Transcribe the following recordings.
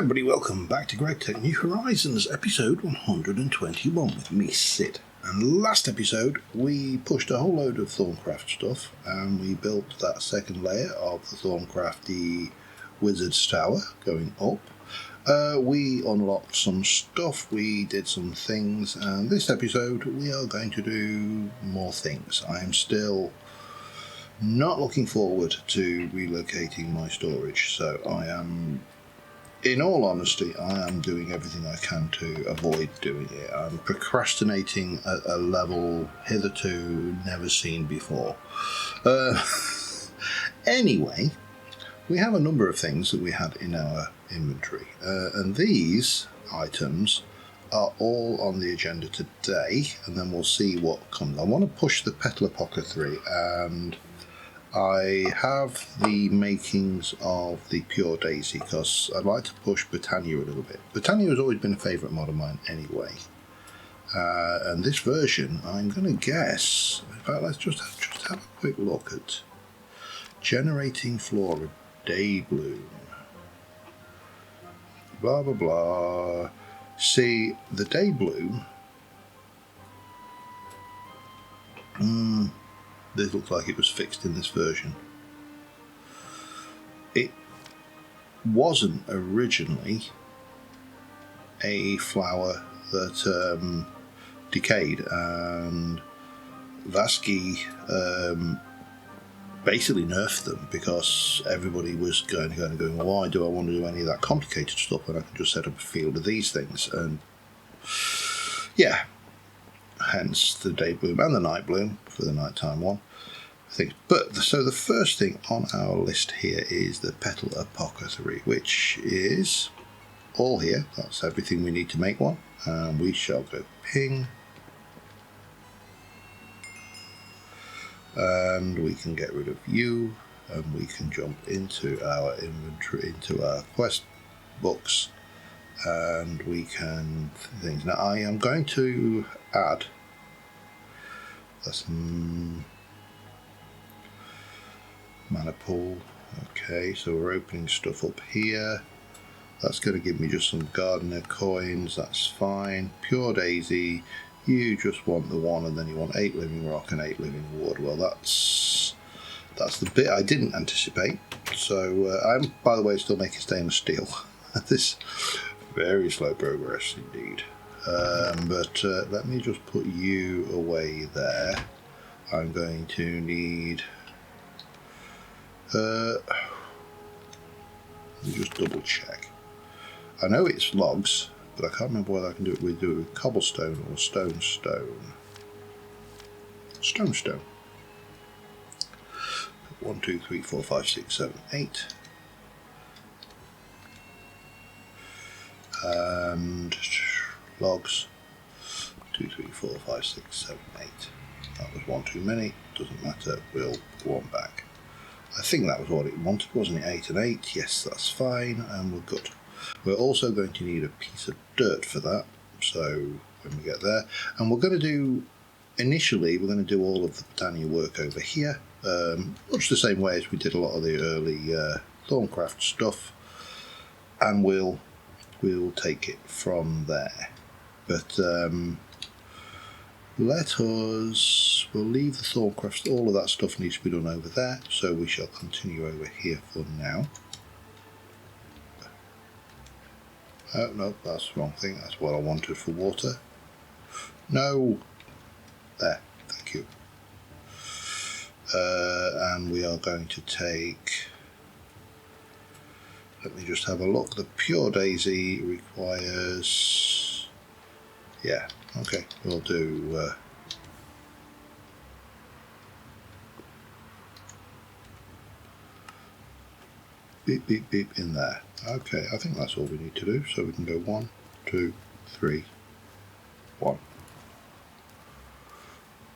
everybody, welcome back to GregTech New Horizons, episode 121 with me, Sid. And last episode, we pushed a whole load of Thorncraft stuff, and we built that second layer of the Thorncrafty Wizard's Tower going up. We unlocked some stuff, we did some things, and this episode we are going to do more things. I am still not looking forward to relocating my storage, so I am, in all honesty, I am doing everything I can to avoid doing it. I'm procrastinating at a level hitherto never seen before. Anyway, we have a number of things that we had in our inventory, and these items are all on the agenda today, and then we'll see what comes. I want to push the Petal Apothecary, and I have the makings of the Pure Daisy because I'd like to push Britannia a little bit. Britannia has always been a favourite mod of mine anyway. And this version, I'm going to guess, in fact, let's just have a quick look at generating Floral Day Bloom. Blah, blah, blah. See, the Day Bloom... this looks like it was fixed in this version. It wasn't originally a flower that decayed, and Vasky basically nerfed them because everybody was going, why do I want to do any of that complicated stuff when I can just set up a field of these things? And yeah, hence the Day Bloom and the Night Bloom for the nighttime one. But so the first thing on our list here is the Petal Apothecary, which is all here. That's everything we need to make one. And we shall go ping. And we can get rid of you, and we can jump into our inventory, into our quest books, and we can things. Now I am going to add some mana pool. Okay, so we're opening stuff up here. That's going to give me just some gardener coins. That's fine. Pure Daisy. You just want the one, and then you want 8 living rock and 8 living wood. Well, that's the bit I didn't anticipate. So I'm, by the way, still making stainless steel. This very slow progress indeed. But let me just put you away there. I'm going to need. Let me just double check. I know it's logs, but I can't remember whether I can do it with cobblestone or stone. Stone. 1, 2, 3, 4, 5, 6, 7, 8. And logs. 2, 3, 4, 5, 6, 7, 8. That was one too many. Doesn't matter. We'll put one back. I think that was what it wanted, wasn't it? 8 and 8. Yes, that's fine, and we're good. We're also going to need a piece of dirt for that, so when we get there. And we're going to do, initially, we're going to do all of the Britannia work over here, much the same way as we did a lot of the early Thorncraft stuff, and we'll take it from there. But we'll leave the Thorncraft, all of that stuff needs to be done over there, so we shall continue over here for now. Oh, no, that's the wrong thing. That's what I wanted for water. No. There. Thank you. And we are going to take... Let me just have a look. The Pure Daisy requires... Yeah, okay. We'll do... beep, beep, beep in there. Okay, I think that's all we need to do. So we can go 1, 2, 3, 1.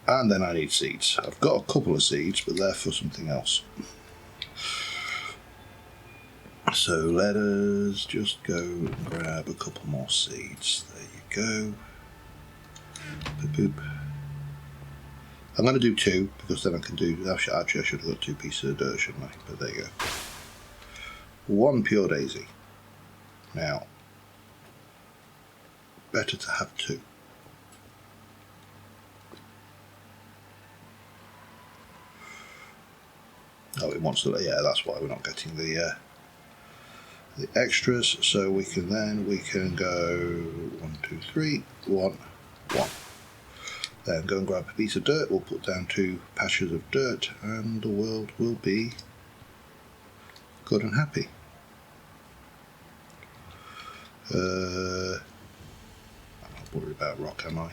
And then I need seeds. I've got a couple of seeds, but they're for something else. So let us just go and grab a couple more seeds. There you go. Boop, boop. I'm going to do 2, because then I can do... Actually, I should have got 2 pieces of dirt, shouldn't I? But there you go. 1 Pure Daisy. Now, better to have 2. Oh, it wants to, yeah, that's why we're not getting the extras. So we can go 1, 2, 3, 1, 1. Then go and grab a piece of dirt. We'll put down 2 patches of dirt, and the world will be good and happy. I'm not worried about rock, am I?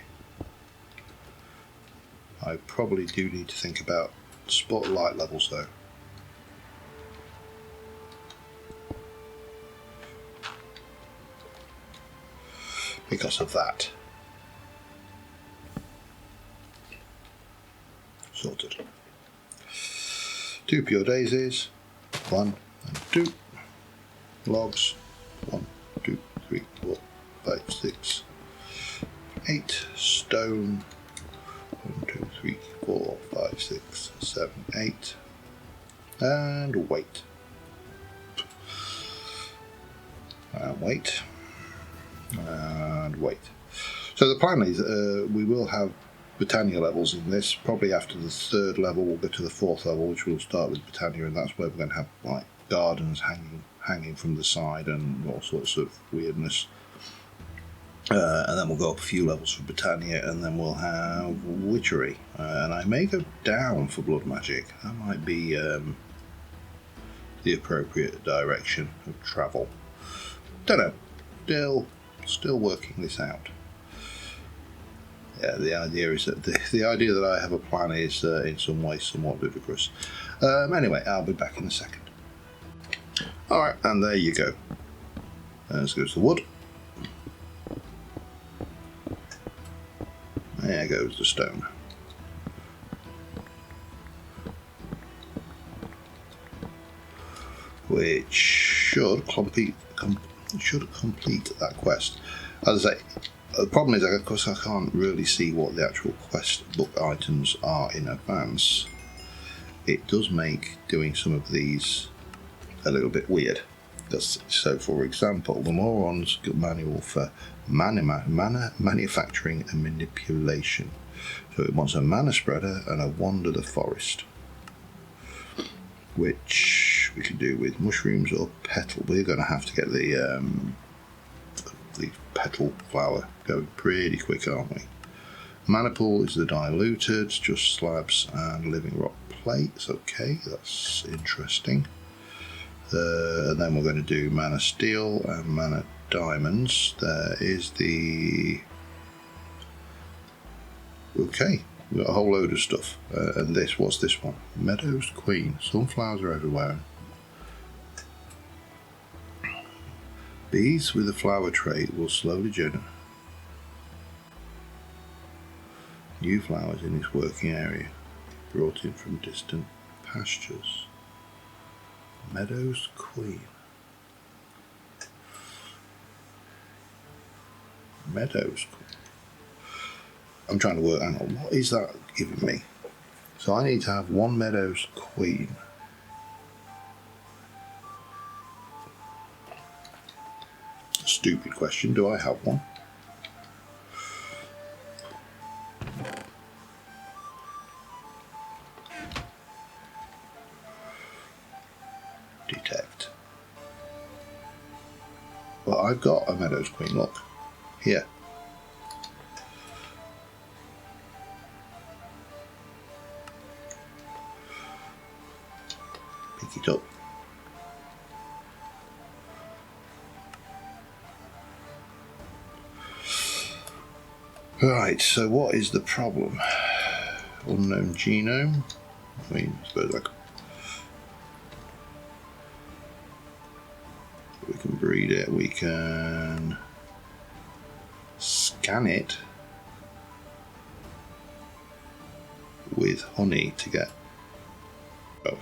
I probably do need to think about spotlight levels though. Because of that. Sorted. 2 pure daisies. 1 and 2. Logs. 1, 2, 3, 4, 5, 6, 8. Stone. 1, 2, 3, 4, 5, 6, 7, 8. And wait. And wait. And wait. So the plan is we will have Botania levels in this. Probably after the 3rd level we'll go to the 4th level, which will start with Botania, and that's where we're going to have like gardens hanging from the side and all sorts of weirdness. And then we'll go up a few levels for Botania, and then we'll have Witchery. And I may go down for Blood Magic. That might be the appropriate direction of travel. Don't know. Still working this out. Yeah, the idea is that the idea that I have a plan is in some ways somewhat ludicrous. Anyway, I'll be back in a second. Alright, and there you go. Let's go to the wood. There goes the stone. Which should complete that quest. As I say, the problem is, of course, I can't really see what the actual quest book items are in advance. It does make doing some of these a little bit weird. So, for example, the Moron's manual for mana manufacturing and manipulation. So it wants a mana spreader and a wander the forest, which we can do with mushrooms or petal. We're going to have to get the petal flower going pretty quick, aren't we? Mana pool is the diluted, just slabs and living rock plates. Okay, that's interesting. And then we're going to do mana steel and mana diamonds. There is the... Okay, we've got a whole load of stuff. And what's this one? Meadows Queen. Sunflowers are everywhere. Bees with a flower trait will slowly generate new flowers in its working area, brought in from distant pastures. Meadows Queen. Meadows Queen. I'm trying to work out what is that giving me. So I need to have 1 Meadows Queen. Stupid question. Do I have one? Detect. Well, I've got a Meadows Queen. Look here. Pick it up. Right, so what is the problem? Unknown genome. I mean, I suppose we can breed it, we can scan it with honey to get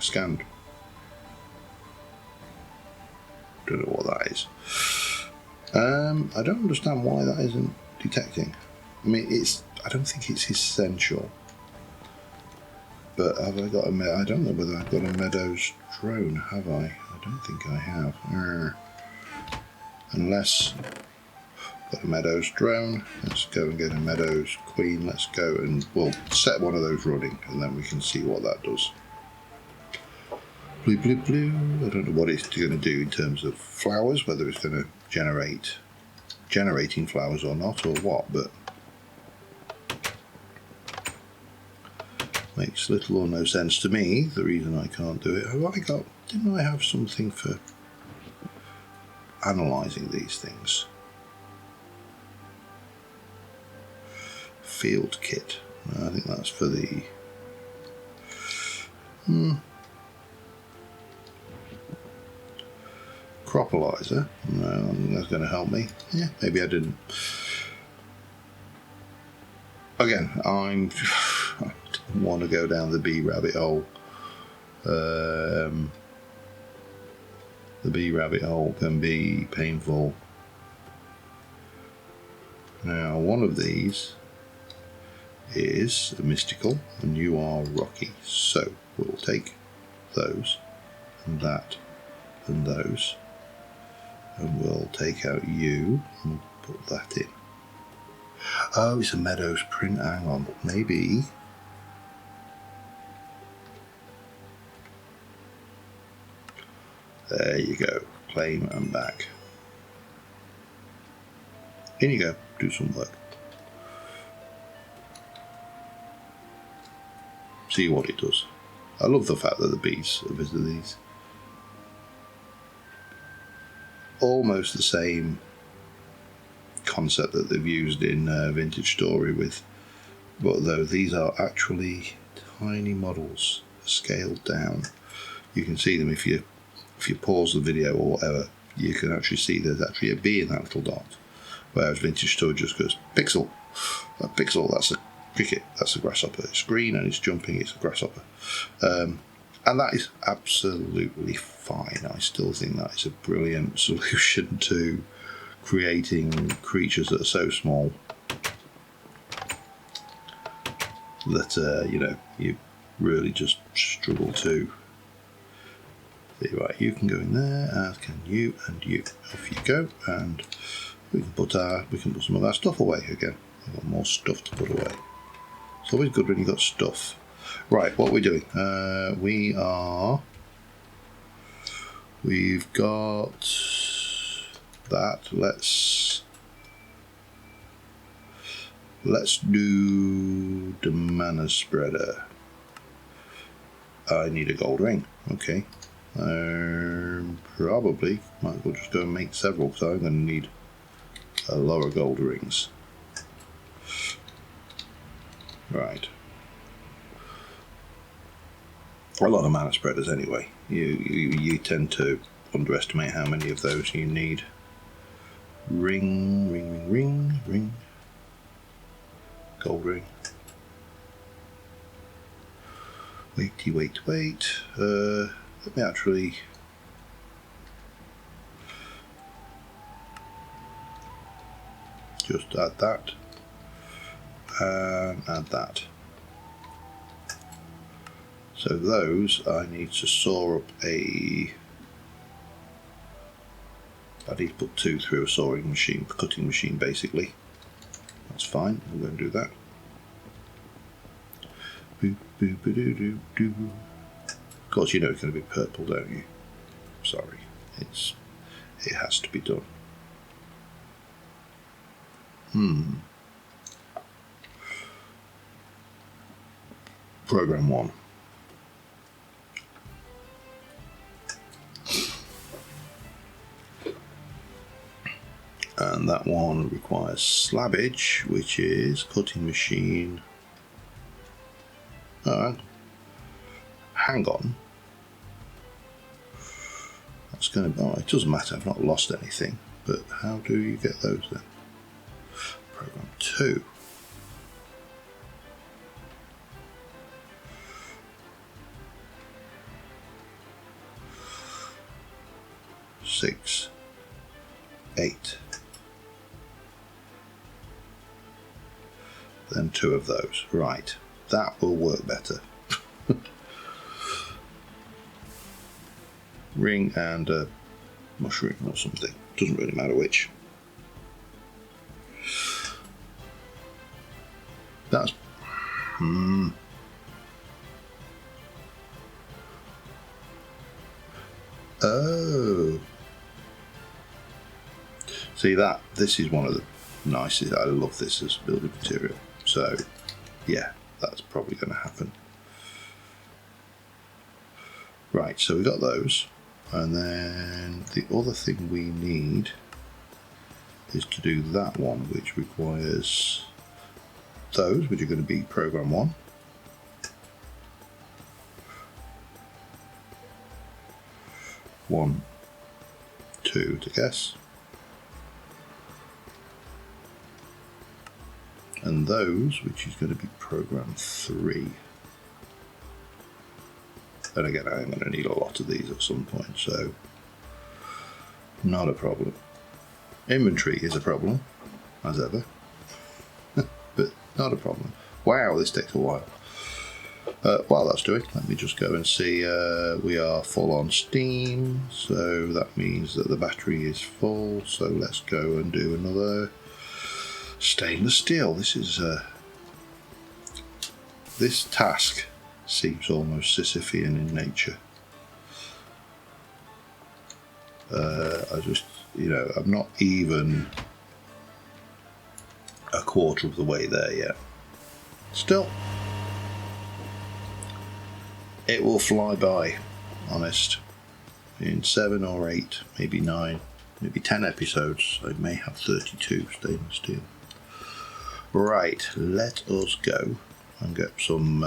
scanned. Don't know what that is. I don't understand why that isn't detecting. I mean, I don't think it's essential. But have I got I don't know whether I've got a Meadows drone, have I? I don't think I have. unless got a Meadows drone. Let's go and get a Meadows Queen. Let's go and we'll set one of those running, and then we can see what that does. Blue, blue, blue. I don't know what it's going to do in terms of flowers, whether it's going to generating flowers or not, or what, but makes little or no sense to me. The reason I can't do it. Didn't I have something for analysing these things? Field kit. I think that's for the Cropalizer. No, I think that's going to help me. Yeah, maybe I didn't. Again, I don't want to go down the bee rabbit hole. The bee rabbit hole can be painful. Now, one of these is a mystical, and you are rocky. So we'll take those and that and those, and we'll take out you and put that in. Oh, it's a Meadows print. Hang on, maybe. There you go. Claim and back. In you go. Do some work. See what it does. I love the fact that the bees are visiting these. Almost the same concept that they've used in Vintage Story with, but though these are actually tiny models scaled down. You can see them if you pause the video or whatever. You can actually see there's actually a bee in that little dot, whereas Vintage Story just goes pixel. That pixel, that's a cricket, that's a grasshopper. It's green and it's jumping, it's a grasshopper. And that is absolutely fine. I still think that is a brilliant solution to creating creatures that are so small that you really just struggle to see. Right, you can go in there, as can you, and you. Off you go, and we can put some of our stuff away again. We've got more stuff to put away. It's always good when you've got stuff. Right, what are we doing? We've got that. Let's do the mana spreader. I need a gold ring. Okay. Probably might as well just go and make several, because I'm going to need a lot of gold rings. Right. A lot of mana spreaders anyway. You tend to underestimate how many of those you need. Ring, ring, ring, ring, ring. Gold ring. Wait. Let me actually just add that and add that. So those I need to saw up I need to put 2 through a sawing machine, cutting machine basically. That's fine, I'm going to do that. Of course you know it's going to be purple, don't you? Sorry, it has to be done. Program 1. And that one requires slabbage, which is cutting machine. Hang on. That's going to. Oh, it doesn't matter. I've not lost anything. But how do you get those then? Program 2. Six, 8. Then 2 of those. Right, that will work better. Ring and mushroom or something. Doesn't really matter which. That's oh. See that? This is one of the nicest. I love this as building material. So, yeah, that's probably going to happen. Right, so we got those. And then the other thing we need is to do that one, which requires those, which are going to be program 1. One, 2 to guess. And those, which is going to be program 3. And again, I'm going to need a lot of these at some point, so not a problem. Inventory is a problem, as ever, but not a problem. Wow, this takes a while. While that's doing, let me just go and see. We are full on steam, so that means that the battery is full. So let's go and do another stainless steel. This is this task seems almost Sisyphean in nature. I just, I'm not even a quarter of the way there yet. Still, it will fly by, honest. In 7 or 8, maybe 9, maybe 10 episodes, I may have 32 stainless steel. Right, let us go and get some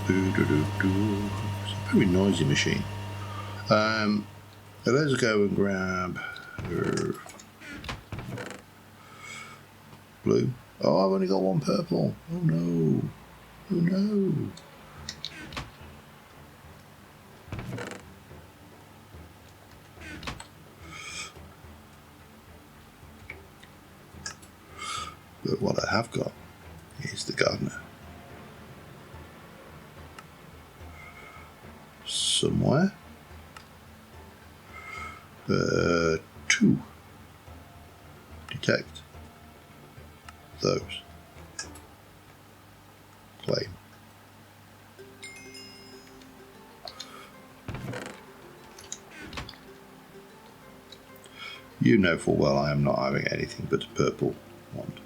it's a very noisy machine. Let's go and grab blue. Oh, I've only got one purple. Oh no. Oh no. But what I have got is the gardener. Somewhere. 2. Detect those. Claim. You know full well I am not having anything but a purple wand.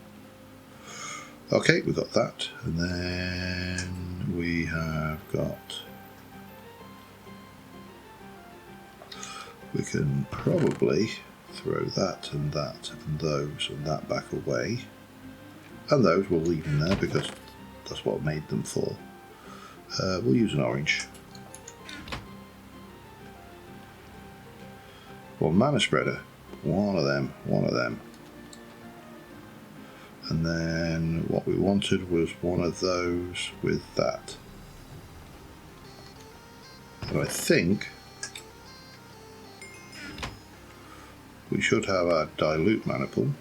Okay, we've got that, and then we have got. We can probably throw that and that and those and that back away. And those we'll leave in there because that's what I made them for. We'll use an orange. Well, mana spreader. One of them. And then what we wanted was one of those with that. And I think we should have our dilute mana pool.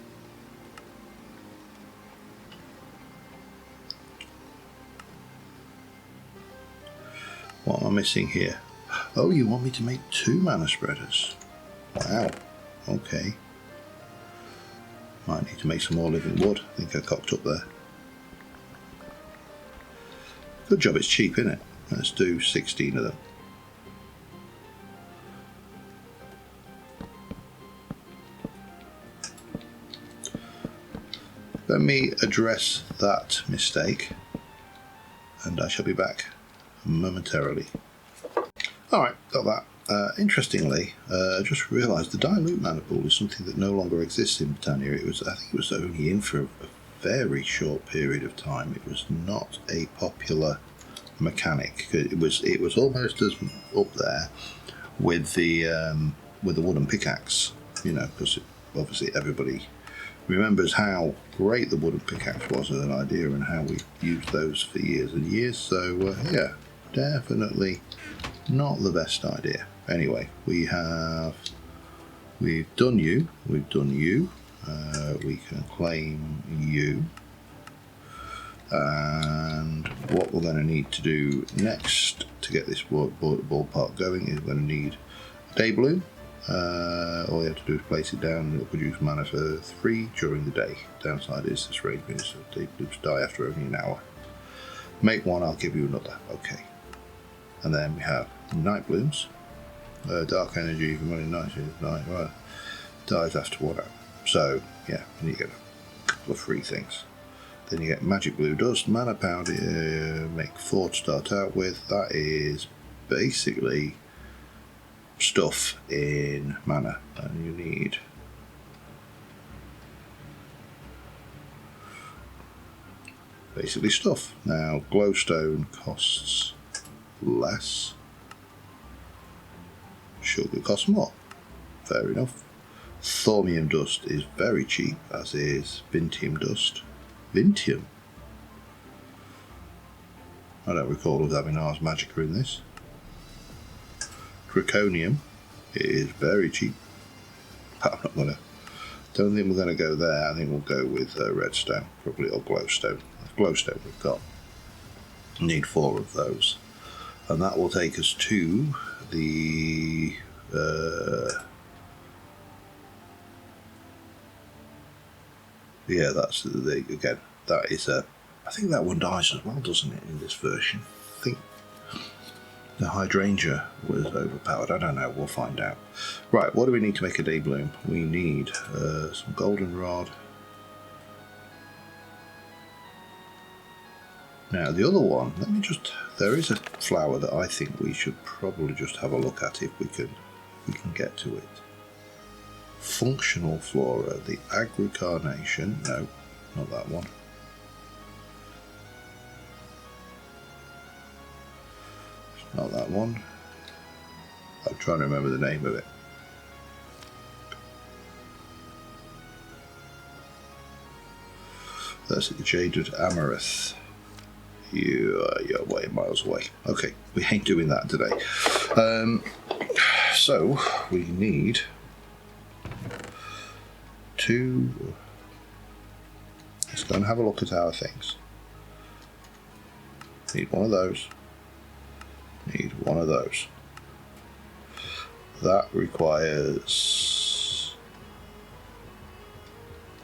What am I missing here? Oh, you want me to make 2 mana spreaders? Wow, okay. Might need to make some more living wood. I think I cocked up there. Good job it's cheap, isn't it? Let's do 16 of them. Let me address that mistake and I shall be back momentarily. Alright, got that. Interestingly, I just realised the dilute mana pool is something that no longer exists in Britannia. I think it was only in for a very short period of time. It was not a popular mechanic. It was almost as up there with the wooden pickaxe, because obviously everybody remembers how great the wooden pickaxe was as an idea and how we used those for years and years. So yeah, definitely not the best idea. Anyway, we've done you. We can claim you. And what we're going to need to do next to get this ballpark going is we're going to need a day bloom. All you have to do is place it down and it'll produce mana for 3 during the day. Downside is this range means that day blooms die after only an hour. Make one, I'll give you another. Okay. And then we have night blooms. Dark energy from running night dies after 1 hour. So yeah, you get a couple of free things. Then you get magic blue dust, mana powder, make 4 to start out with. That is basically stuff in mana, and you need basically stuff. Now glowstone costs less, sugar costs more, fair enough. Thaumium dust is very cheap, as is Vintium dust. Vintium? I don't recall us having Ars Magica in this. Draconium is very cheap. But don't think we're gonna go there. I think we'll go with redstone, probably, or glowstone. Glowstone we've got. Need 4 of those, and that will take us to the yeah, that's the again. That is a. I think that one dies as well, doesn't it, in this version? I think the hydrangea was overpowered. I don't know. We'll find out. Right. What do we need to make a day bloom? We need some goldenrod. Now the other one. Let me just. There is a flower that I think we should probably just have a look at if we can get to it. Functional flora, the agricarnation. No, not that one. It's not that one. I'm trying to remember the name of it. That's the jaded amaranth. You're way miles away. Okay, we ain't doing that today. So we need to. Let's go and have a look at our things. Need one of those. Need one of those. That requires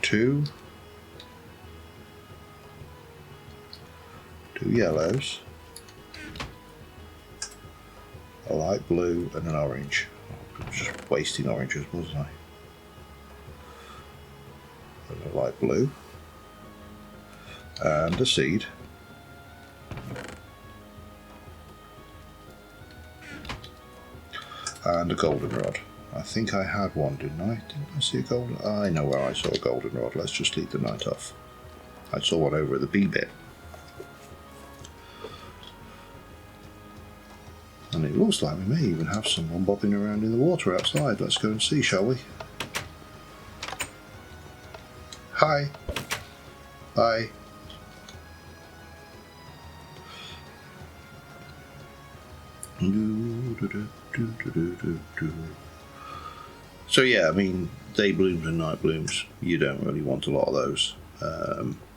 2 yellows, a light blue, and an orange. I was just wasting oranges, wasn't I? And a light blue, and a seed, and a goldenrod. I think I had one, didn't I? Didn't I see a golden? I know where I saw a goldenrod. Let's just leave the night off. I saw one over at the bee bit. And it looks like we may even have someone bobbing around in the water outside. Let's go and see, shall we? Hi. Hi. So yeah, I mean, day blooms and night blooms, you don't really want a lot of those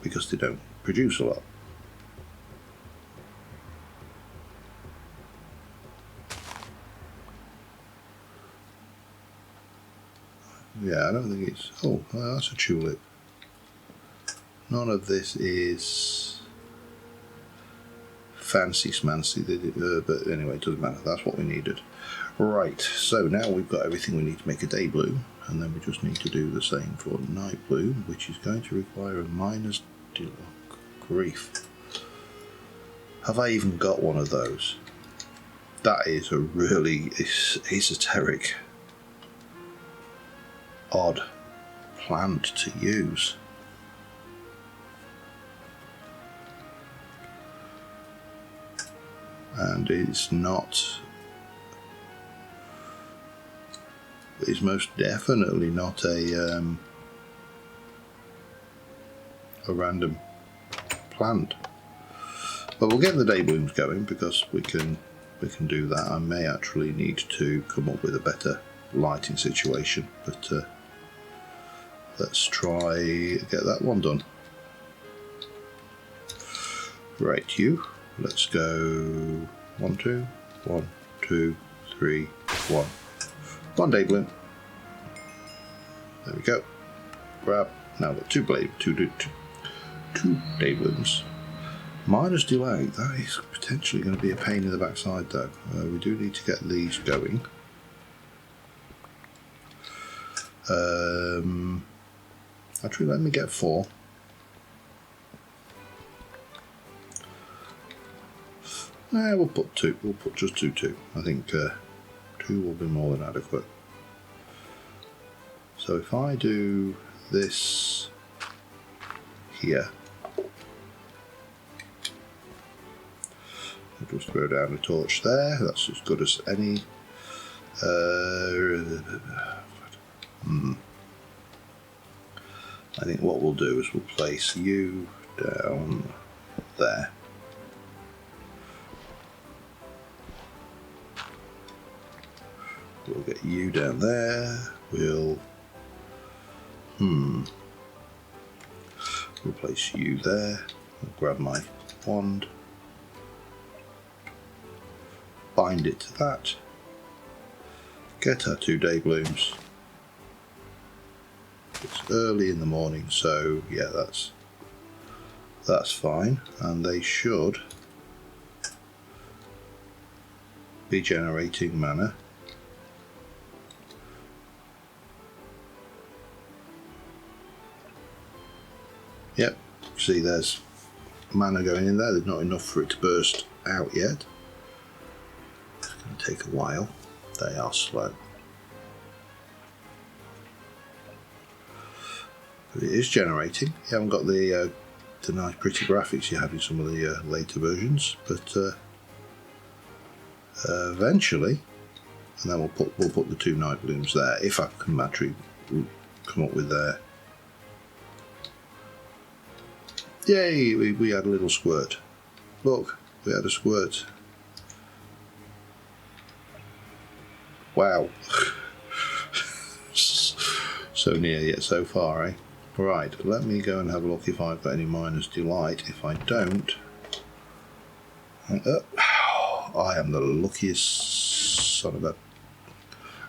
because they don't produce a lot. Yeah, I don't think it's... Oh, well, that's a tulip. None of this is fancy smancy, but anyway, it doesn't matter. That's what we needed. Right, so now we've got everything we need to make a day bloom, and then we just need to do the same for night bloom, which is going to require a miner's deal. Oh, grief. Have I even got one of those? That is a really esoteric, odd plant to use. And it's most definitely not a random plant. But we'll get the day blooms going because we can do that. I may actually need to come up with a better lighting situation, but let's try get that one done. Right, let's go 1, 2, 1, 2, 3, 1. 1 day bloom. There we go. Grab. Now we've got two day blooms. Minus delay. That is potentially going to be a pain in the backside though. We do need to get these going. Actually, let me get 4. Nah, we'll put 2. We'll put just 2. I think 2 will be more than adequate. So if I do this here, I'll just throw down a torch there. That's as good as any. I think what we'll do is we'll place you down there. We'll get you down there. We'll place you there. I'll grab my wand, bind it to that, get our 2 day blooms. It's early in the morning, so yeah, that's fine, and they should be generating mana. Yep, see there's mana going in there. There's not enough for it to burst out yet. It's going to take a while. They are slow. But it is generating. You haven't got the nice pretty graphics you have in some of the later versions, but eventually, and then we'll put the 2 night blooms there if I can actually come up with their. Yay! We had a little squirt. Look, we had a squirt. Wow. So near yet so far, eh? Right, let me go and have a look if I've got any minus delight. If I don't, I am the luckiest son of a.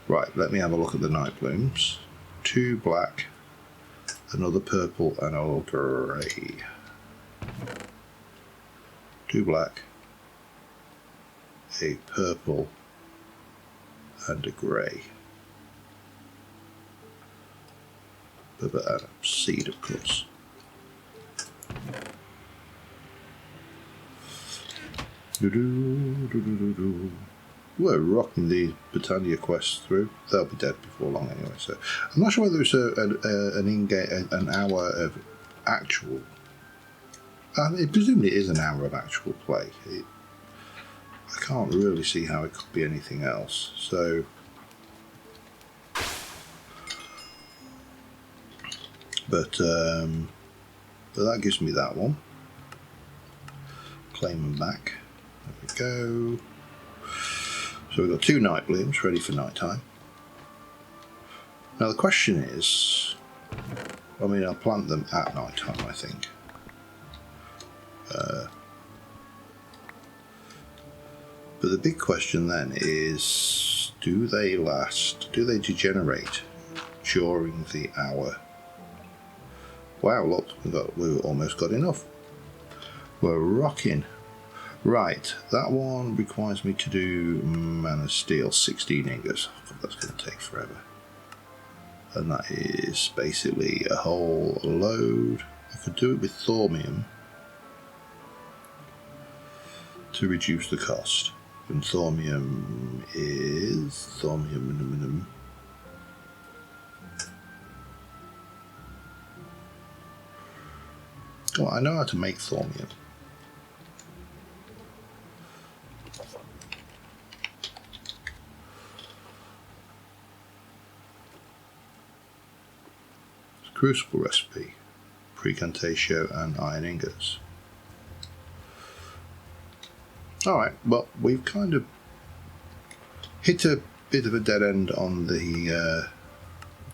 Right, let me have a look at the night blooms. 2 black, another purple, and a grey. 2 black, a purple, and a grey. And a seed, of course. We're rocking these Britannia quests through. They'll be dead before long anyway. So I'm not sure whether it's an hour of actual. Presumably it is an hour of actual play. I can't really see how it could be anything else. So. But that gives me that one. Claim them back. There we go. So we've got 2 night blooms ready for night time. Now the question is, I mean, I'll plant them at night time, I think. But the big question then is, do they last? Do they degenerate during the hour? Wow, look, we've almost got enough. We're rocking. Right, that one requires me to do mana steel, 16 ingots. That's going to take forever. And that is basically a whole load. I could do it with thormium to reduce the cost. And thormium is thormium. Oh, I know how to make thormium. Crucible recipe, precantatio and iron ingots. Alright, well, we've kind of hit a bit of a dead end on the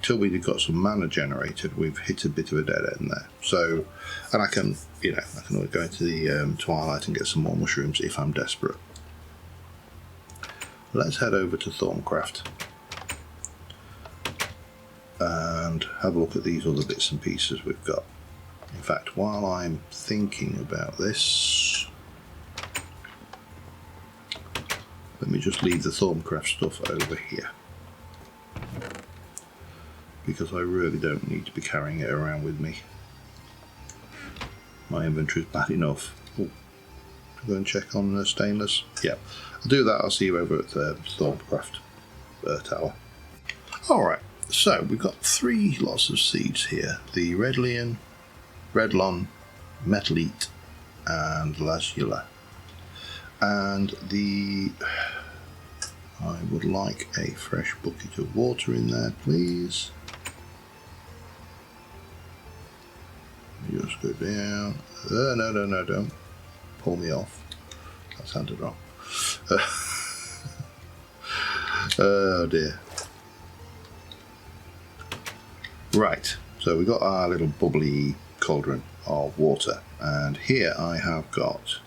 till we got some mana generated. We've hit a bit of a dead end there. So, and I can always go into the twilight and get some more mushrooms if I'm desperate. let's head over to Thorncraft and have a look at these other bits and pieces we've got. In fact, while I'm thinking about this, let me just leave the Thorncraft stuff over here, because I really don't need to be carrying it around with me. My inventory is bad enough. Oh, go and check on stainless. Yeah, I'll do that. I'll see you over at the Thorncraft tower. Alright, so we've got 3 lots of seeds here. The Redlian, Redlon, Metalite and Lazula. And I would like a fresh bucket of water in there, please. Just go down. No, don't pull me off. That sounded wrong. Oh dear. Right, so we've got our little bubbly cauldron of water, and here I have got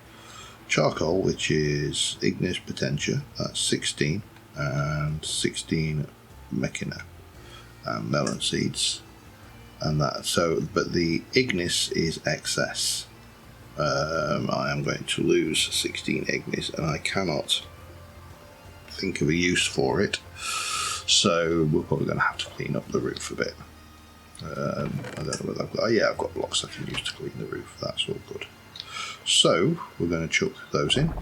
charcoal, which is Ignis Potentia, that's 16, and 16 Mechina and melon seeds, and that. So, but the Ignis is excess. I am going to lose 16 Ignis, and I cannot think of a use for it. So we're probably going to have to clean up the roof a bit. I don't know whether I've got. Oh yeah, I've got blocks I can use to clean the roof. That's all good. So we're going to chuck those in,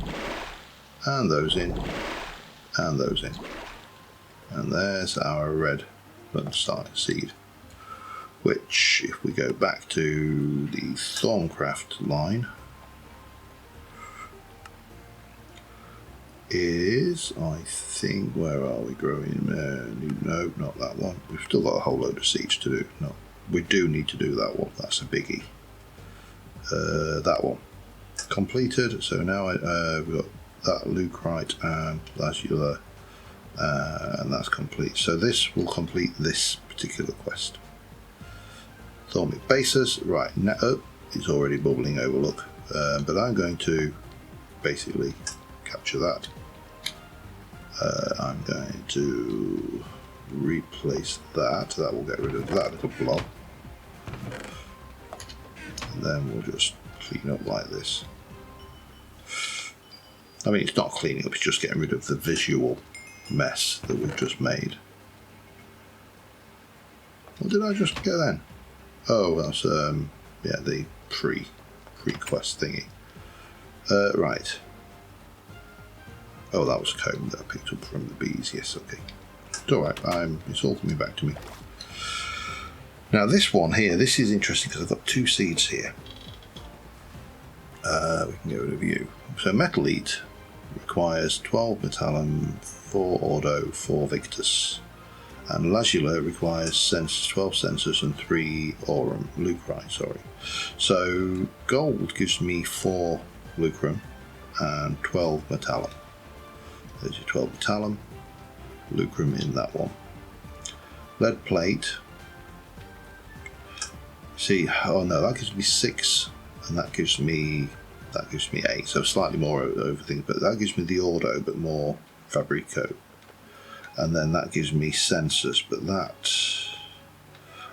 and those in, and those in, and there's our red starting seed. Which, if we go back to the Thorncraft line, is, I think, where are we growing? No, not that one. We've still got a whole load of seeds to do. No, we do need to do that one. That's a biggie. That one completed. So now we've got that Lucrite and Lazula, and that's complete. So this will complete this particular quest. Thormic basis, right, now it's already bubbling over, look, but I'm going to basically capture that. I'm going to replace that will get rid of that little blob, and then we'll just clean up like this. I mean, it's not cleaning up, it's just getting rid of the visual mess that we've just made. What did I just get then? Oh, that's yeah, the pre-quest thingy. Right. Oh, that was comb that I picked up from the bees. Yes, okay. It's all right. It's all coming back to me. Now this one here, this is interesting because I've got 2 seeds here. We can get rid of you. So Metalite requires 12 Metallum, 4 Ordo, 4 Victus. And Lazula requires 12 sensors and 3 Aurum, Lucrite, sorry. So gold gives me 4 Lucrum and 12 Metallum. There's your 12 Metallum, Lucrum in that one. Lead plate. See, oh no, that gives me 6, and that gives me 8. So slightly more over things, but that gives me the Ordo, but more Fabrico. And then that gives me census, but that...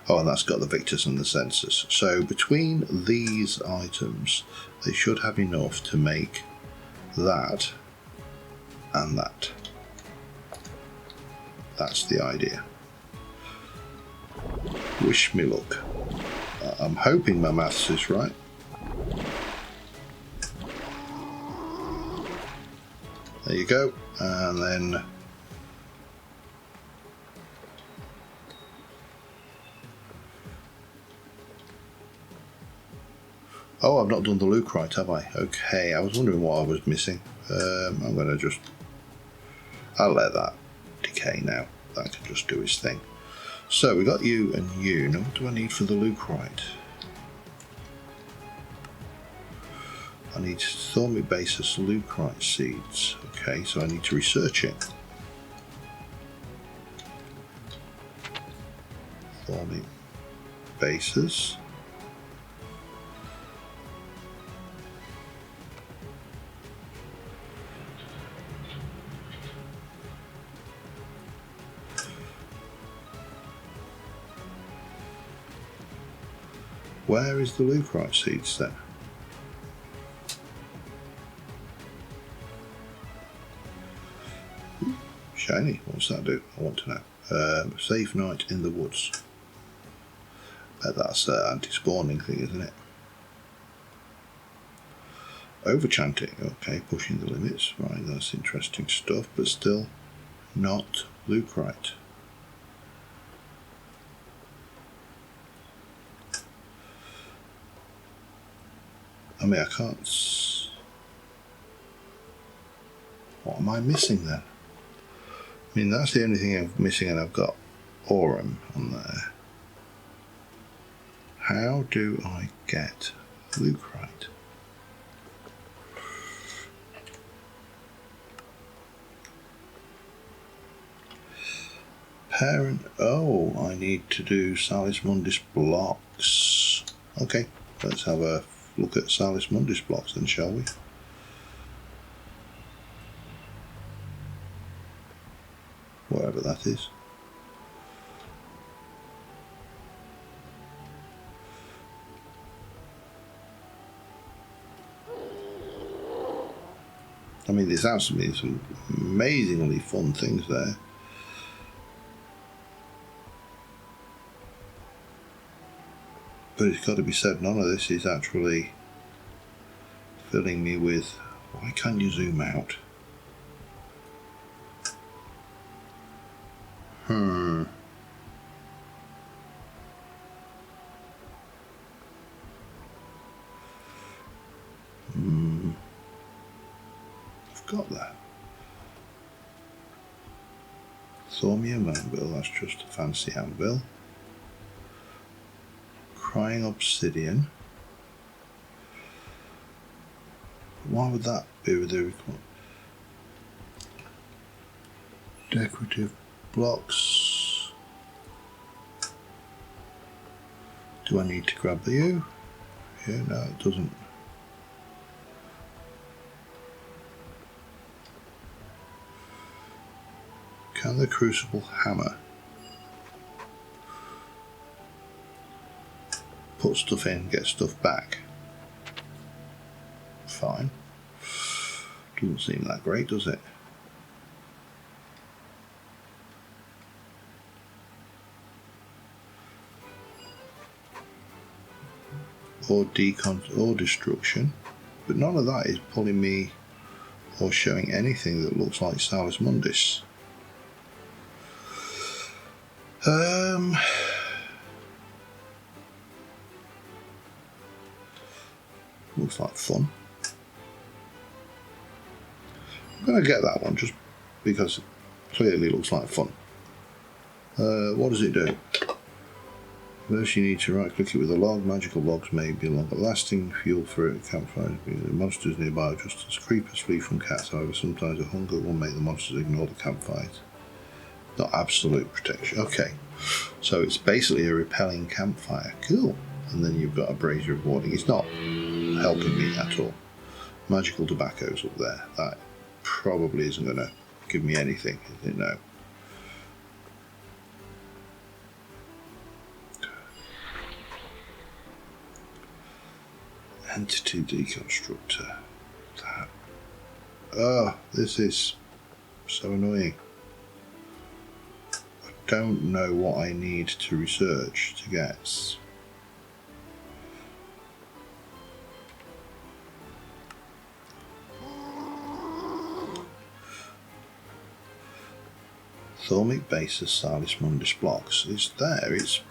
Oh, and that's got the Victus and the census. So between these items, they should have enough to make that and that. That's the idea. Wish me luck. I'm hoping my maths is right. There you go. And then... Oh, I've not done the Lucrite, have I? Okay, I was wondering what I was missing. I'm going to just... I'll let that decay now. That can just do its thing. So, we got you and you. Now, what do I need for the Lucrite? I need Thormic basis Lucrite seeds. Okay, so I need to research it. Thormic basis. Where is the leucite seeds then? Shiny, what's that do? I want to know. Safe night in the woods. Bet that's an anti-spawning thing, isn't it? Overchanting, okay, pushing the limits, right, that's interesting stuff, but still not leucite. I mean, I can't... What am I missing then? I mean, that's the only thing I'm missing, and I've got aurum on there. How do I get leucite? Parent, oh, I need to do Salis Mundus blocks. Okay, let's have a look at Salis Mundus blocks then, shall we? Wherever that is. I mean, there's absolutely some amazingly fun things there. But it's got to be said, none of this is actually filling me with... Why can't you zoom out? I've got that. Thormium anvil, that's just a fancy anvil. Crying obsidian. Why would that be with the decorative blocks? Do I need to grab the U? Yeah, no, it doesn't. Can the crucible hammer put stuff in, get stuff back? Fine. Doesn't seem that great, does it? Or or destruction, but none of that is pulling me or showing anything that looks like Salis Mundus. Looks like fun. I'm going to get that one just because it clearly looks like fun. What does it do? First you need to right click it with a log. Magical logs may be longer lasting. Fuel for a campfire. The monsters nearby are just as creepers flee from cats. However, sometimes a hunger will make the monsters ignore the campfires. Not absolute protection. Okay. So it's basically a repelling campfire. Cool. And then you've got a brazier of warning. It's not helping me at all. Magical tobacco's up there. That probably isn't going to give me anything, is it? No. Entity deconstructor. That. Oh, this is so annoying. I don't know what I need to research to get. Thormic basis Salis Mundus blocks. It's there, it's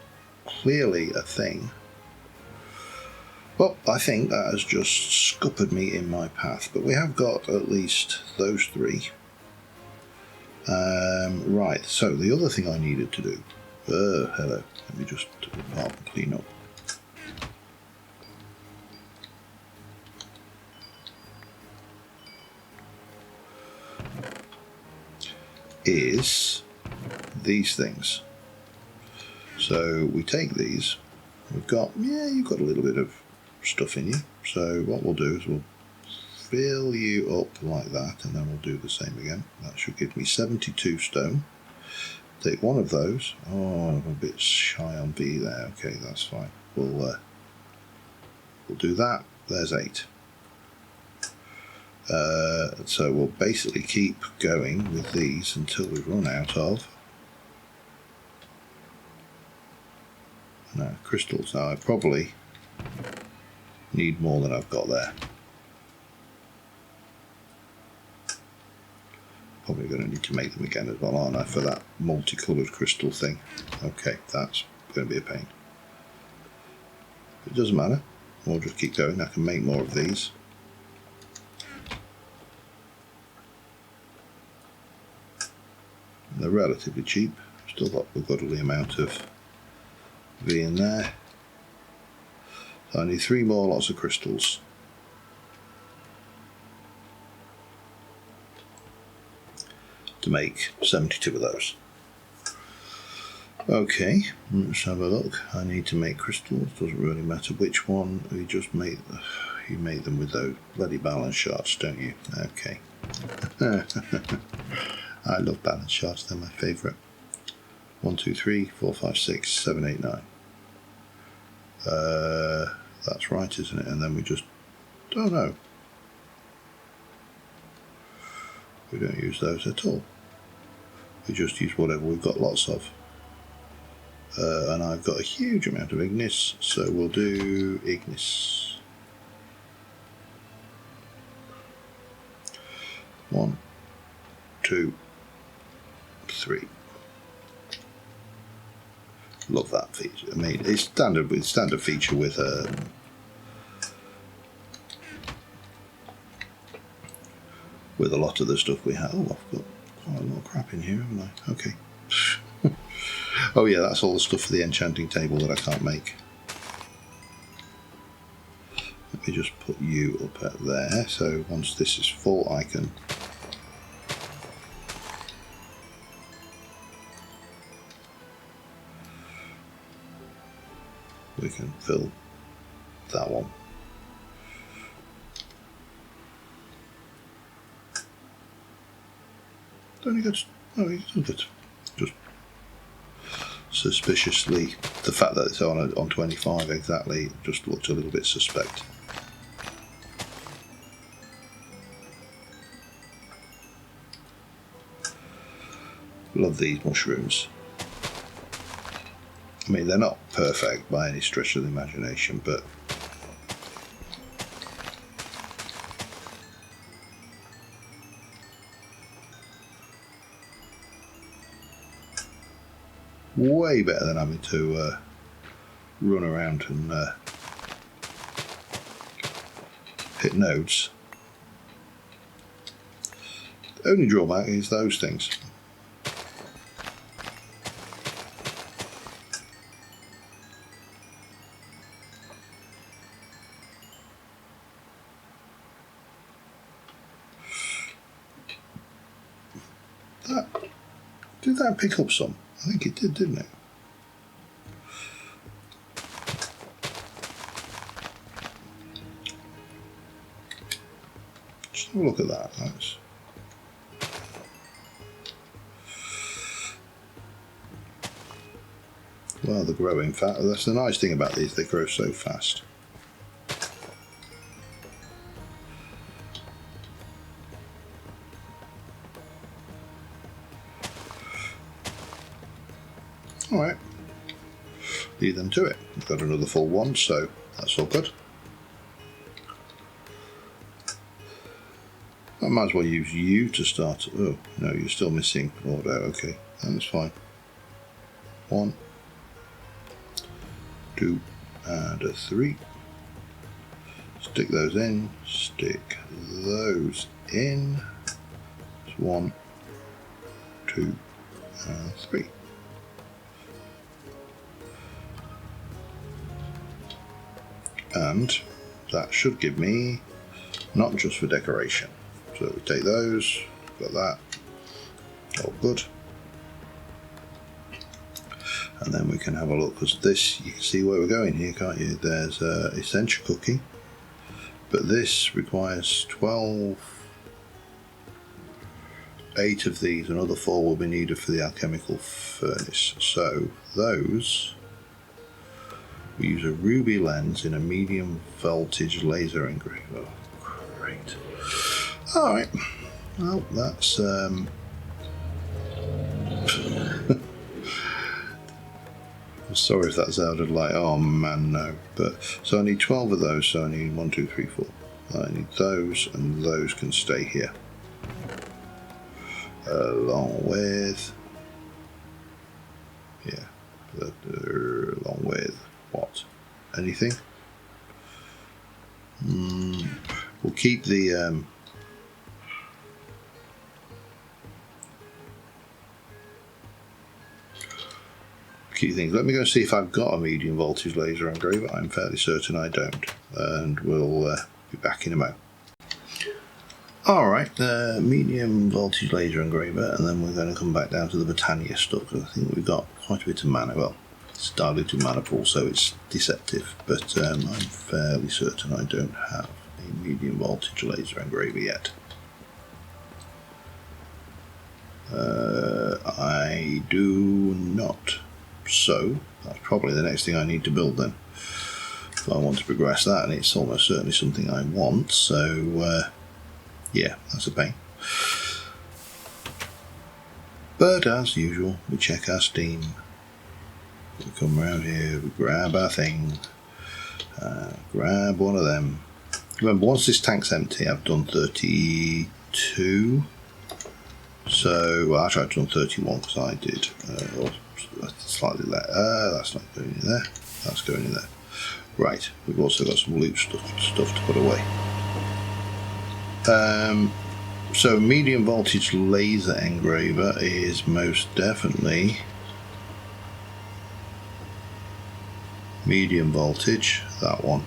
clearly a thing. Well, I think that has just scuppered me in my path, but we have got at least those three. Right, so the other thing I needed to do. Hello, let me just clean up. Is these things. So we take these, we've got, yeah, you've got a little bit of stuff in you. So what we'll do is we'll fill you up like that, and then we'll do the same again. That should give me 72 stone. Take one of those. Oh, I'm a bit shy on B there. Okay, that's fine. We'll we'll do that. There's 8. So we'll basically keep going with these until we run out of crystals. Now I probably need more than I've got there. Probably going to need to make them again as well, aren't I, for that multicoloured crystal thing. Okay, that's going to be a pain. It doesn't matter. We'll just keep going. I can make more of these. They're relatively cheap. Still got a goodly amount of V in there. So I need 3 more lots of crystals. To make 72 of those. Okay, let's have a look. I need to make crystals. Doesn't really matter which one. We just made. You make them with those bloody balance shards, don't you? Okay. I love balance shards. They're my favourite. 1, 2, 3, 4, 5, 6, 7, 8, 9. That's right, isn't it? And then we just. Oh no. We don't use those at all. We just use whatever we've got lots of. And I've got a huge amount of Ignis, so we'll do Ignis. 1, 2, 3. Love that feature. I mean, it's standard feature with a lot of the stuff we have. Oh, I've got quite a lot of crap in here, haven't I? Okay. Oh yeah, that's all the stuff for the enchanting table that I can't make. Let me just put you up at there, so once this is full I can we can fill that one. Don't you get? Oh, you don't get. Just suspiciously, the fact that it's on 25 exactly just looked a little bit suspect. Love these mushrooms. I mean, they're not perfect by any stretch of the imagination, but way better than having to run around and hit nodes. The only drawback is those things. Did that pick up some? I think it did, didn't it? Just have a look at that. That's well, they're growing fast. That's the nice thing about these; they grow so fast. Alright, leave them to it. We've got another full one, so that's all good. I might as well use you to start. Oh, no, you're still missing order. Okay, that's fine. 1, 2, and a 3. Stick those in. Stick those in. It's 1, 2, and 3. And that should give me not just for decoration. So we take those, got that, all good. And then we can have a look, because this, you can see where we're going here, can't you? There's essential cooking, but this requires 12, 8 of these, another 4 will be needed for the alchemical furnace. So those We use a ruby lens in a medium voltage laser engraver. Oh, great. Alright. Well, that's... I'm sorry if that sounded like, oh man, no. But so I need 12 of those, so I need 1, 2, 3, 4. I need those, and those can stay here. Along with... yeah. Along with what? Anything? We'll keep the... key things. Let me go see if I've got a medium voltage laser engraver. I'm fairly certain I don't, and we'll be back in a moment. Alright, medium voltage laser engraver, and then we're going to come back down to the Britannia stuff, because I think we've got quite a bit of mana. Well, it's diluted mana pool, so it's deceptive, but I'm fairly certain I don't have a medium voltage laser engraver yet. I do not. So that's probably the next thing I need to build then, if I want to progress that, and it's almost certainly something I want, so yeah, that's a pain. But as usual, we check our Steam, we come around here, we grab our thing, grab one of them. Remember, once this tank's empty, I've done 32, so well, actually I've done 31 because I did slightly less. That's not going in there. That's going in there. Right. We've also got some loot stuff to put away. So medium voltage laser engraver is most definitely medium voltage. That one.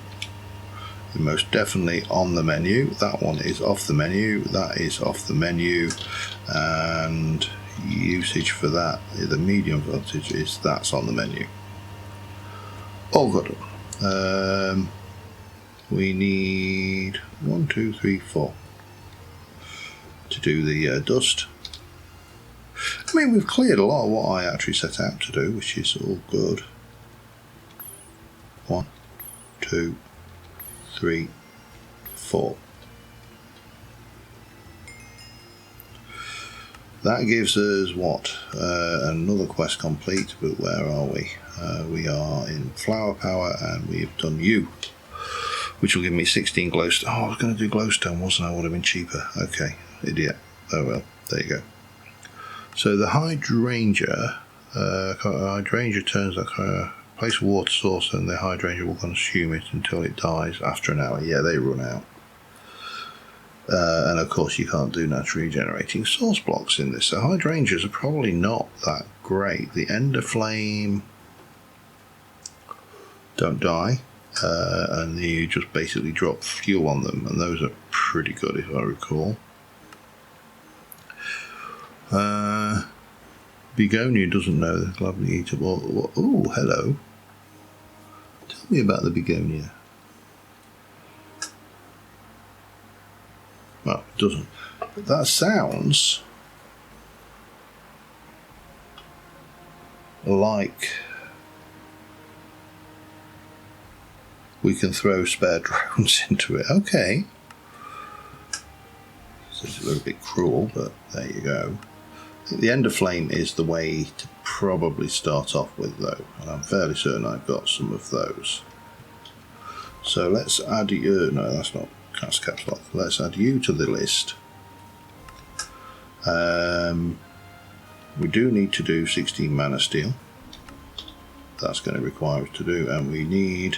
Most definitely on the menu. That one is off the menu. That is off the menu, and usage for that, the medium voltage, is that's on the menu. All good. We need 1, 2, 3, 4 to do the dust. I mean, we've cleared a lot of what I actually set out to do, which is all good. 1, 2, 3, 4. That gives us what? Another quest complete, but where are we? We are in Flower Power, and we've done you, which will give me 16 glowstone. Oh, I was going to do glowstone, wasn't I? Would have been cheaper. Okay, idiot. Oh well, there you go. So the hydrangea, turns like place a water source, and the hydrangea will consume it until it dies after an hour. Yeah, they run out. And of course you can't do naturally regenerating source blocks in this, so hydrangeas are probably not that great. The ender flame don't die, and you just basically drop fuel on them, and those are pretty good if I recall. Begonia doesn't know the lovely eatable. Oh, hello. Tell me about the begonia. Well, it doesn't. That sounds like we can throw spare drones into it. Okay. This is a little bit cruel, but there you go. I think the ender flame is the way to probably start off with, though, and I'm fairly certain I've got some of those. So let's add you. No, that's not. That's caps lock. Let's add you to the list. We do need to do 16 mana steel. That's going to require us to do, and we need.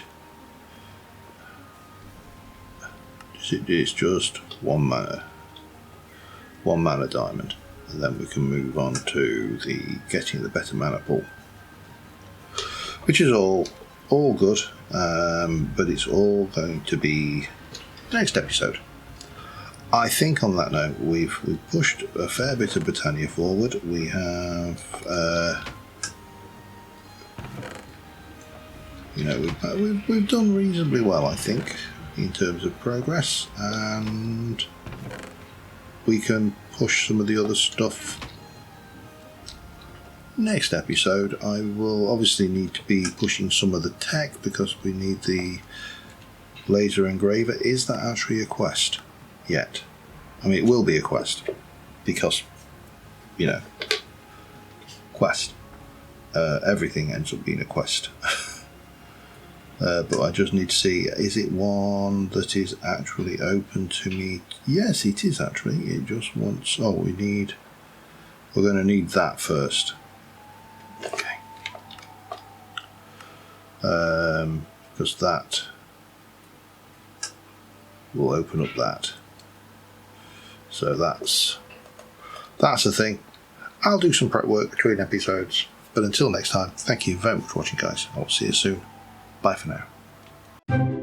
It's just 1 mana. 1 mana diamond, and then we can move on to the getting the better mana pool, which is all good, but it's all going to be next episode. I think on that note we've pushed a fair bit of Britannia forward. We have we've done reasonably well, I think, in terms of progress, and we can push some of the other stuff next episode I will obviously need to be pushing some of the tech because we need the laser engraver. Is that actually a quest yet? I mean, it will be a quest because, you know, quest. Everything ends up being a quest. But I just need to see, is it one that is actually open to me? Yes, it is actually. It just wants, oh, we're going to need that first. Okay. Because that will open up that. So that's the thing. I'll do some prep work between episodes. But until next time, thank you very much for watching, guys. I'll see you soon. Bye for now.